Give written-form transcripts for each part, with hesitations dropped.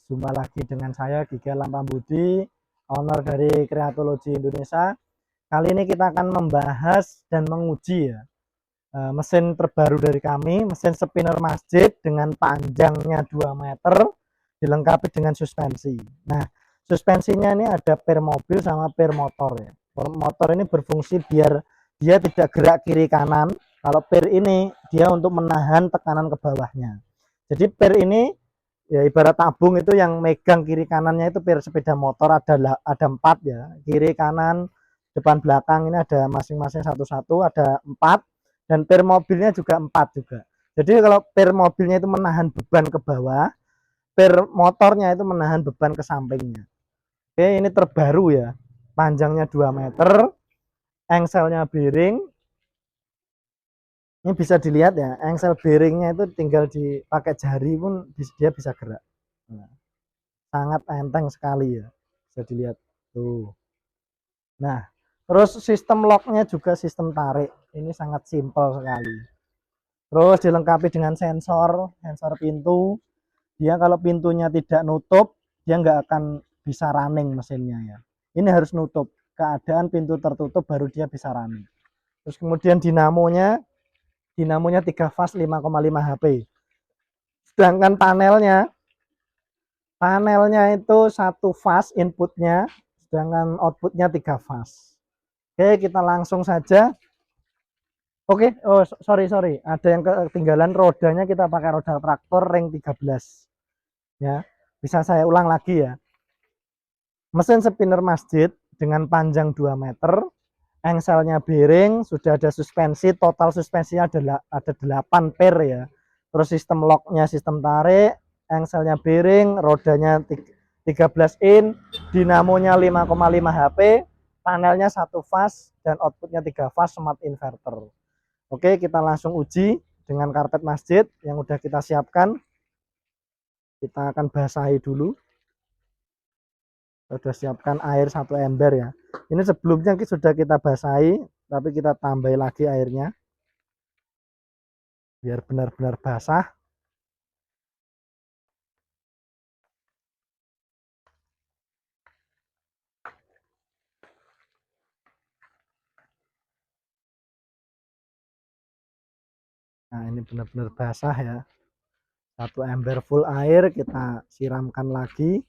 Jumpa lagi dengan saya Giga Lampambudi, owner dari Kreatology Indonesia. Kali ini kita akan membahas dan menguji ya mesin terbaru dari kami, mesin spinner masjid dengan panjangnya 2 meter, dilengkapi dengan suspensi. Nah, suspensinya ini ada per mobil sama per motor ya. Per motor ini berfungsi biar dia tidak gerak kiri kanan. Kalau per ini dia untuk menahan tekanan ke bawahnya. Jadi per ini ya ibarat tabung, itu yang megang kiri kanannya itu per sepeda motor ada 4 ya, kiri kanan depan belakang ini ada masing-masing satu-satu, ada 4, dan per mobilnya juga 4 juga. Jadi kalau per mobilnya itu menahan beban ke bawah, per motornya itu menahan beban ke sampingnya. Oke, ini terbaru ya, panjangnya 2 meter, engselnya bearing. Ini bisa dilihat ya, engsel bearingnya itu tinggal dipakai jari pun dia bisa gerak. Nah, sangat enteng sekali ya, bisa dilihat tuh. Nah, terus sistem locknya juga sistem tarik, ini sangat simpel sekali. Terus dilengkapi dengan sensor pintu. Dia kalau pintunya tidak nutup, dia nggak akan bisa running mesinnya ya. Ini harus nutup, keadaan pintu tertutup baru dia bisa running. Terus kemudian dinamonya 3 fase 5,5 HP. Sedangkan panelnya itu 1 fase inputnya, sedangkan outputnya 3 fase. Oke, kita langsung saja. Oke, oh sorry, ada yang ketinggalan, rodanya kita pakai roda traktor ring 13 ya. Bisa saya ulang lagi ya. Mesin spinner masjid dengan panjang 2 meter, engselnya bearing, sudah ada suspensi, total suspensinya ada 8 per ya. Terus sistem locknya sistem tarik, engselnya bearing, rodanya 13 in, dinamonya 5,5 HP, panelnya 1 fase dan outputnya 3 fase smart inverter. Oke, kita langsung uji dengan karpet masjid yang udah kita siapkan. Kita akan basahi dulu. Sudah siapkan air 1 ember ya. Ini sebelumnya sudah kita basahi, tapi kita tambah lagi airnya biar benar-benar basah. Nah, ini benar-benar basah ya. 1 ember full air kita siramkan lagi.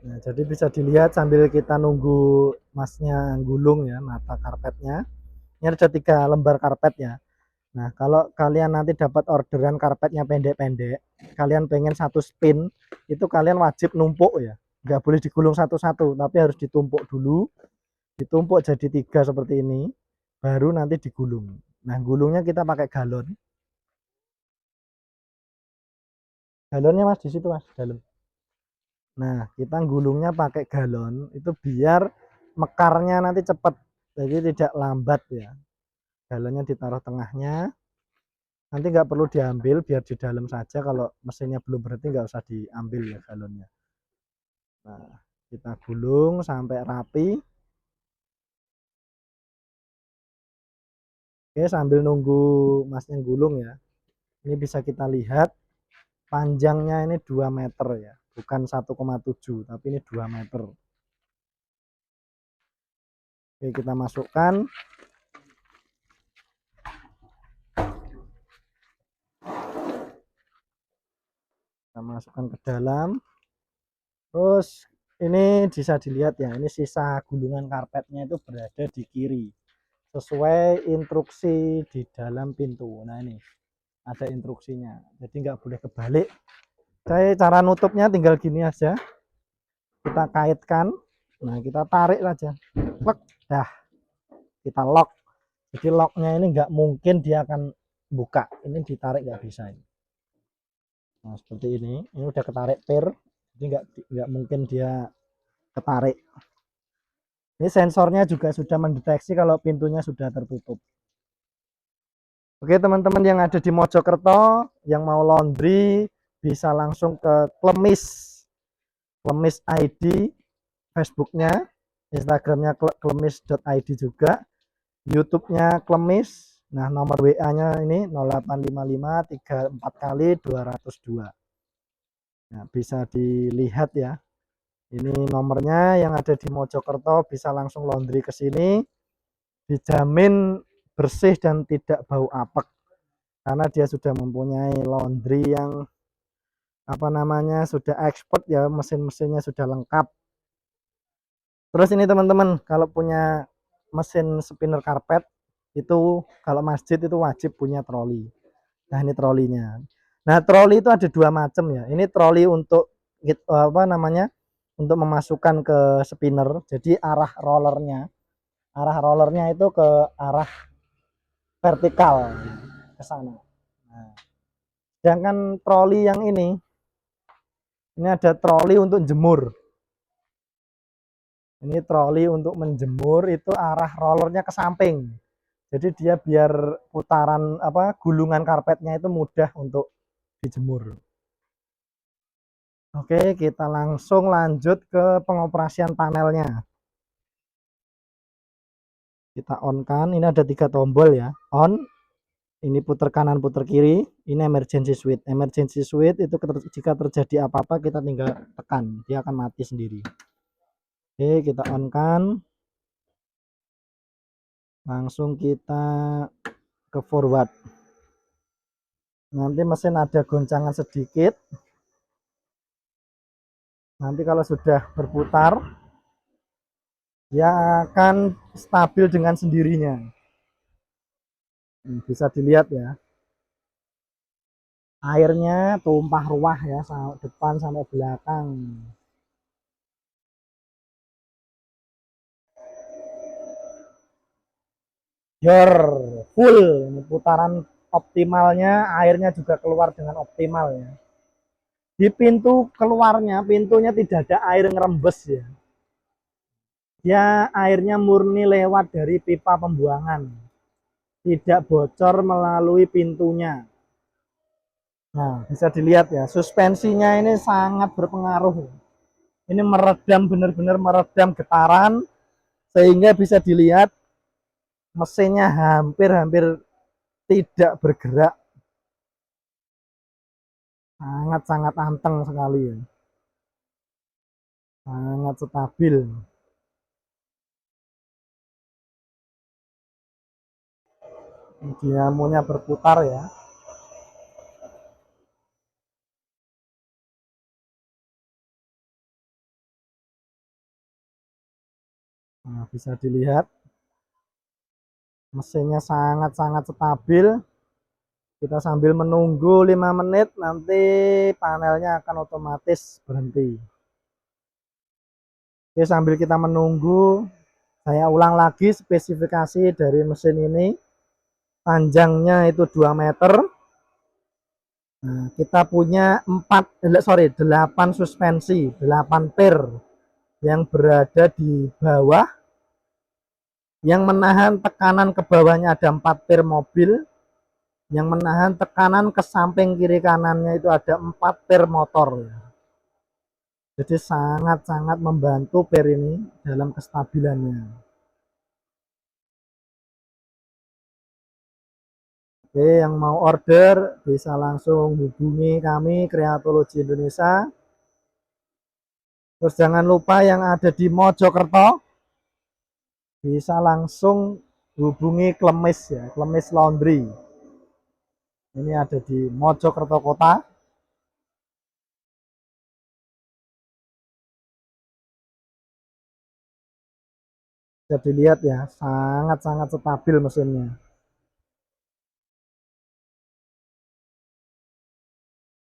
Nah, jadi bisa dilihat sambil kita nunggu masnya gulung ya, mata karpetnya. Ini ada 3 lembar karpet ya. Nah, kalau kalian nanti dapat orderan karpetnya pendek-pendek, kalian pengen 1 spin, itu kalian wajib numpuk ya. Nggak boleh digulung satu-satu, tapi harus ditumpuk dulu. Ditumpuk jadi 3 seperti ini, baru nanti digulung. Nah, gulungnya kita pakai galon. Galonnya Mas di situ Mas, dalam. Nah, kita gulungnya pakai galon, itu biar mekarnya nanti cepat, jadi tidak lambat ya. Galonnya ditaruh tengahnya, nanti nggak perlu diambil, biar di dalam saja. Kalau mesinnya belum berhenti nggak usah diambil ya galonnya. Nah, kita gulung sampai rapi. Oke, sambil nunggu masnya gulung ya, ini bisa kita lihat panjangnya ini 2 meter ya, bukan 1,7, tapi ini 2 meter. Oke, kita masukkan. Kita masukkan ke dalam. Terus ini bisa dilihat ya, ini sisa gulungan karpetnya itu berada di kiri, sesuai instruksi di dalam pintu. Nah, ini ada instruksinya, jadi nggak boleh kebalik. Cara nutupnya tinggal gini aja, kita kaitkan. Nah, kita tarik saja, dah, kita lock. Jadi locknya ini nggak mungkin dia akan buka, ini ditarik nggak bisa ini. Nah, seperti ini udah ketarik per, jadi nggak mungkin dia ketarik. Ini sensornya juga sudah mendeteksi kalau pintunya sudah tertutup. Oke, teman-teman yang ada di Mojokerto yang mau laundry bisa langsung ke Klemis Klemis ID Facebooknya, Instagramnya klemis.id juga, YouTube-nya Klemis. Nah, nomor WA-nya ini 0855 34 kali 202. Nah, bisa dilihat ya. Ini nomornya yang ada di Mojokerto, bisa langsung laundry ke sini. Dijamin bersih dan tidak bau apek. Karena dia sudah mempunyai laundry yang sudah expert ya, mesin-mesinnya sudah lengkap. Terus ini teman-teman, kalau punya mesin spinner karpet itu, kalau masjid itu wajib punya troli. Nah, ini trolinya. Nah, troli itu ada dua macam ya. Ini troli untuk untuk memasukkan ke spinner. Jadi arah rollernya itu ke arah vertikal ke sana. Nah, sedangkan troli yang ini ada troli untuk jemur. Ini troli untuk menjemur, itu arah rollernya ke samping. Jadi dia biar putaran gulungan karpetnya itu mudah untuk dijemur. Oke, kita langsung lanjut ke pengoperasian panelnya. Kita on kan, ini ada 3 tombol ya. On, ini putar kanan, putar kiri. Ini emergency switch. Emergency switch itu jika terjadi apa-apa kita tinggal tekan, dia akan mati sendiri. Oke, kita on kan. Langsung kita ke forward. Nanti mesin ada goncangan sedikit. Nanti kalau sudah berputar, dia akan stabil dengan sendirinya. Bisa dilihat ya. Airnya tumpah ruah ya, depan sampai belakang. Jor, full. Ini putaran optimalnya, airnya juga keluar dengan optimal ya. Di pintu keluarnya, pintunya tidak ada air ngerembes ya. Dia airnya murni lewat dari pipa pembuangan. Tidak bocor melalui pintunya. Nah, bisa dilihat ya, suspensinya ini sangat berpengaruh. Ini meredam, benar-benar meredam getaran, sehingga bisa dilihat mesinnya hampir-hampir tidak bergerak. Sangat-sangat anteng sekali ya. Sangat stabil. Dinamonya berputar ya. Nah, bisa dilihat mesinnya sangat-sangat stabil. Kita sambil menunggu 5 menit, nanti panelnya akan otomatis berhenti. Oke, sambil kita menunggu, saya ulang lagi spesifikasi dari mesin ini. Panjangnya itu 2 meter. Nah, kita punya 8 suspensi, 8 per yang berada di bawah. Yang menahan tekanan ke bawahnya ada 4 per mobil. Yang menahan tekanan ke samping kiri kanannya itu ada 4 per motor. Jadi sangat-sangat membantu per ini dalam kestabilannya. Oke, yang mau order bisa langsung hubungi kami Kreatologi Indonesia. Terus jangan lupa yang ada di Mojokerto bisa langsung hubungi Klemis ya, Klemis Laundry. Ini ada di Mojokerto Kota. Bisa dilihat ya, sangat-sangat stabil mesinnya.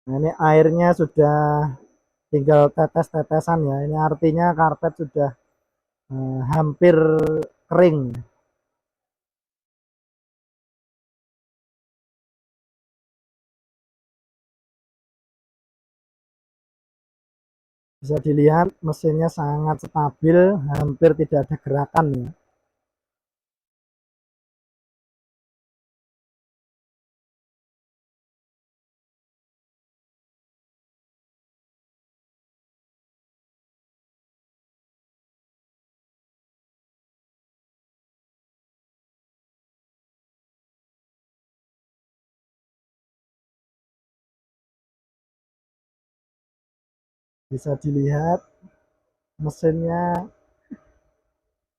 Nah, ini airnya sudah tinggal tetes-tetesan ya. Ini artinya karpet sudah hampir kering. Bisa dilihat mesinnya sangat stabil, hampir tidak ada gerakan ya. Bisa dilihat mesinnya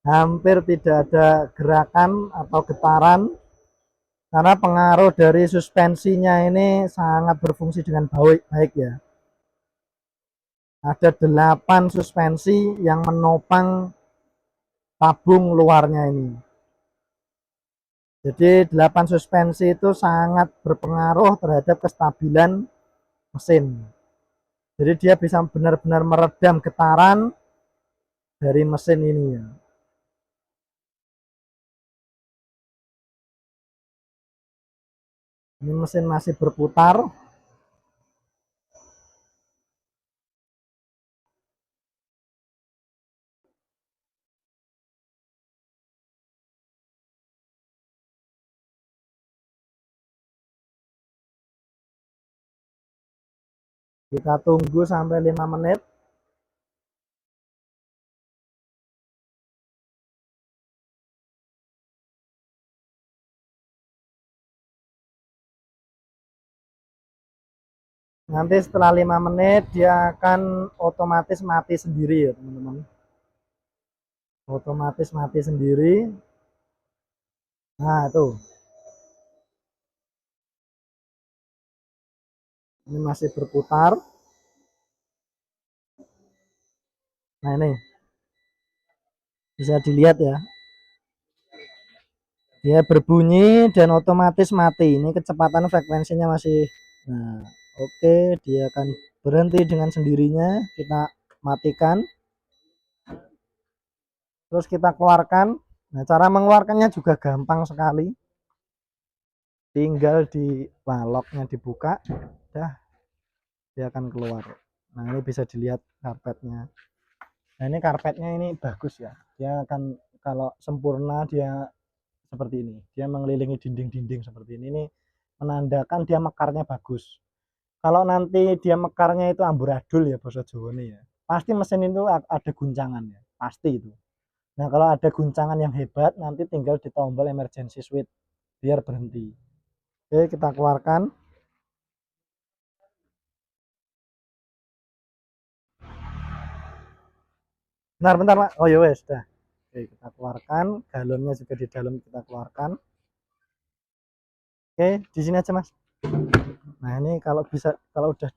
hampir tidak ada gerakan atau getaran karena pengaruh dari suspensinya ini sangat berfungsi dengan baik ya. Ada 8 suspensi yang menopang tabung luarnya ini. Jadi 8 suspensi itu sangat berpengaruh terhadap kestabilan mesin. Jadi dia bisa benar-benar meredam getaran dari mesin ini ya. Ini mesin masih berputar. Kita tunggu sampai 5 menit. Nanti setelah 5 menit dia akan otomatis mati sendiri ya teman-teman. Otomatis mati sendiri. Nah itu. Ini masih berputar. Nah ini. Bisa dilihat ya. Dia berbunyi dan otomatis mati. Ini kecepatan frekuensinya masih. Nah, oke, dia akan berhenti dengan sendirinya. Kita matikan. Terus kita keluarkan. Nah, cara mengeluarkannya juga gampang sekali. Tinggal di baloknya dibuka, dah dia akan keluar. Nah, ini bisa dilihat karpetnya. Nah, ini karpetnya ini bagus ya. Dia akan kalau sempurna dia seperti ini. Dia mengelilingi dinding-dinding seperti ini. Ini menandakan dia mekarnya bagus. Kalau nanti dia mekarnya itu amburadul ya bahasa Jawa nih ya. Pasti mesin itu ada guncangan ya. Pasti itu. Nah, kalau ada guncangan yang hebat nanti tinggal di tombol emergency switch biar berhenti. Oke, kita keluarkan. Bentar Pak. Oh ya wes dah. Oke, kita keluarkan. Galonnya juga di dalam kita keluarkan. Oke, di sini aja Mas. Nah, ini kalau bisa kalau udah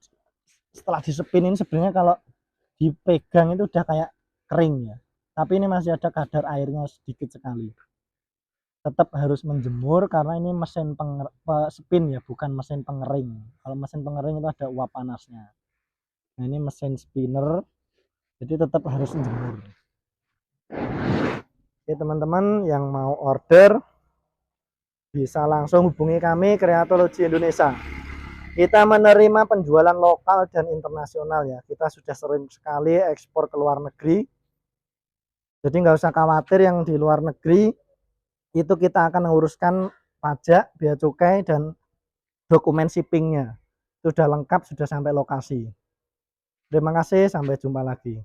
setelah disepinin sebenarnya kalau dipegang itu udah kayak kering ya. Tapi ini masih ada kadar airnya sedikit sekali. Tetap harus menjemur karena ini mesin spin ya, bukan mesin pengering. Kalau mesin pengering itu ada uap panasnya. Nah, ini mesin spinner. Jadi tetap harus menjemur. Oke, teman-teman yang mau order bisa langsung hubungi kami Kreatology Indonesia. Kita menerima penjualan lokal dan internasional ya. Kita sudah sering sekali ekspor ke luar negeri. Jadi nggak usah khawatir yang di luar negeri itu kita akan menguruskan pajak, bea cukai dan dokumen shippingnya. Sudah lengkap, sudah sampai lokasi. Terima kasih, sampai jumpa lagi.